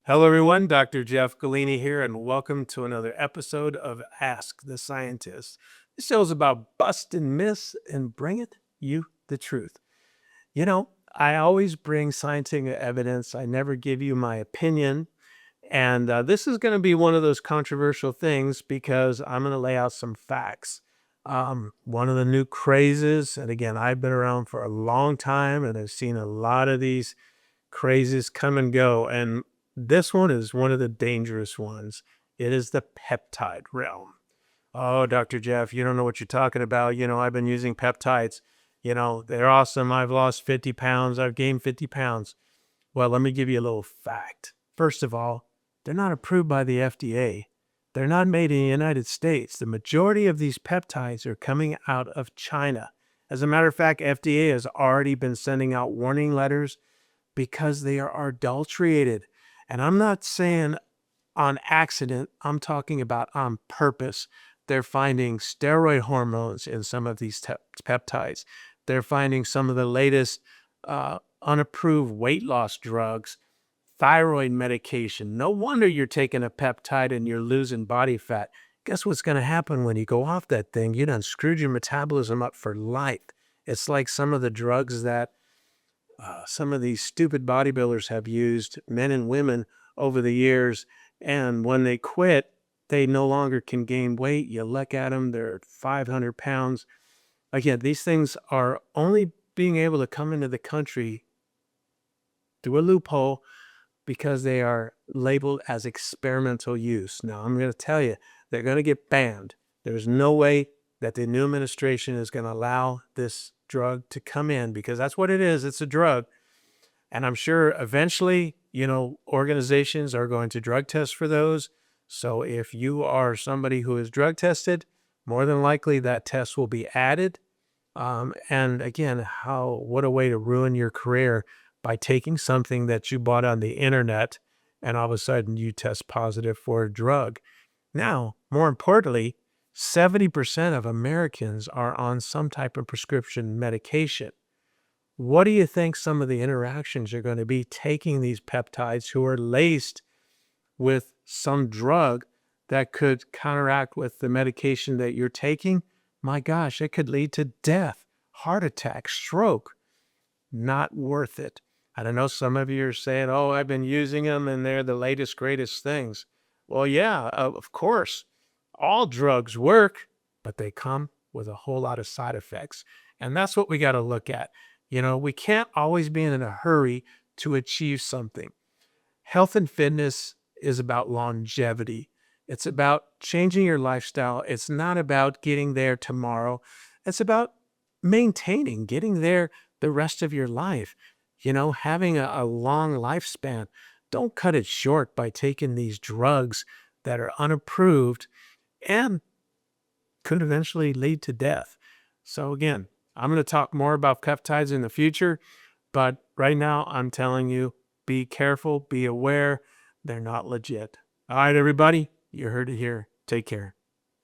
Hello, everyone. Dr. Jeff Galini here, and welcome to another episode of Ask the Scientist. This show is about busting myths and bringing you the truth. I always bring scientific evidence. I never give you my opinion. And this is going to be one of those controversial things because I'm going to lay out some facts. One of the new crazes, and again, I've been around for a long time and I've seen a lot of these crazes come and go. And this one is one of the dangerous ones. It is the peptide realm. Oh, Dr. Jeff, you don't know what you're talking about. I've been using peptides. They're awesome. I've lost 50 pounds. I've gained 50 pounds. Well, let me give you a little fact. First of all, they're not approved by the FDA. They're not made in the United States. The majority of these peptides are coming out of China. As a matter of fact, FDA has already been sending out warning letters because they are adulterated. And I'm not saying on accident, I'm talking about on purpose. They're finding steroid hormones in some of these peptides. They're finding some of the latest unapproved weight loss drugs, thyroid medication. No wonder you're taking a peptide and you're losing body fat. Guess what's going to happen when you go off that thing? You done screwed your metabolism up for life. It's like some of the drugs that some of these stupid bodybuilders have used, men and women, over the years. And when they quit, they no longer can gain weight. You look at them, they're 500 pounds. Again, these things are only being able to come into the country through a loophole because they are labeled as experimental use. Now, I'm going to tell you, they're going to get banned. There's no way that the new administration is going to allow this drug to come in because that's what it is. It's a drug. And I'm sure eventually, organizations are going to drug test for those. So if you are somebody who is drug tested, more than likely that test will be added. And again, what a way to ruin your career by taking something that you bought on the internet and all of a sudden you test positive for a drug. Now, more importantly, 70% of Americans are on some type of prescription medication. What do you think some of the interactions are going to be taking these peptides who are laced with some drug that could counteract with the medication that you're taking? My gosh, it could lead to death, heart attack, stroke. Not worth it. I don't know, some of you are saying, oh, I've been using them and they're the latest, greatest things. Well, yeah, of course, all drugs work, but they come with a whole lot of side effects. And that's what we got to look at. We can't always be in a hurry to achieve something. Health and fitness is about longevity. It's about changing your lifestyle. It's not about getting there tomorrow. It's about maintaining, getting there the rest of your life. Having a long lifespan. Don't cut it short by taking these drugs that are unapproved and could eventually lead to death. So again, I'm going to talk more about peptides in the future, but right now I'm telling you, be careful, be aware, they're not legit. All right, everybody, you heard it here. Take care.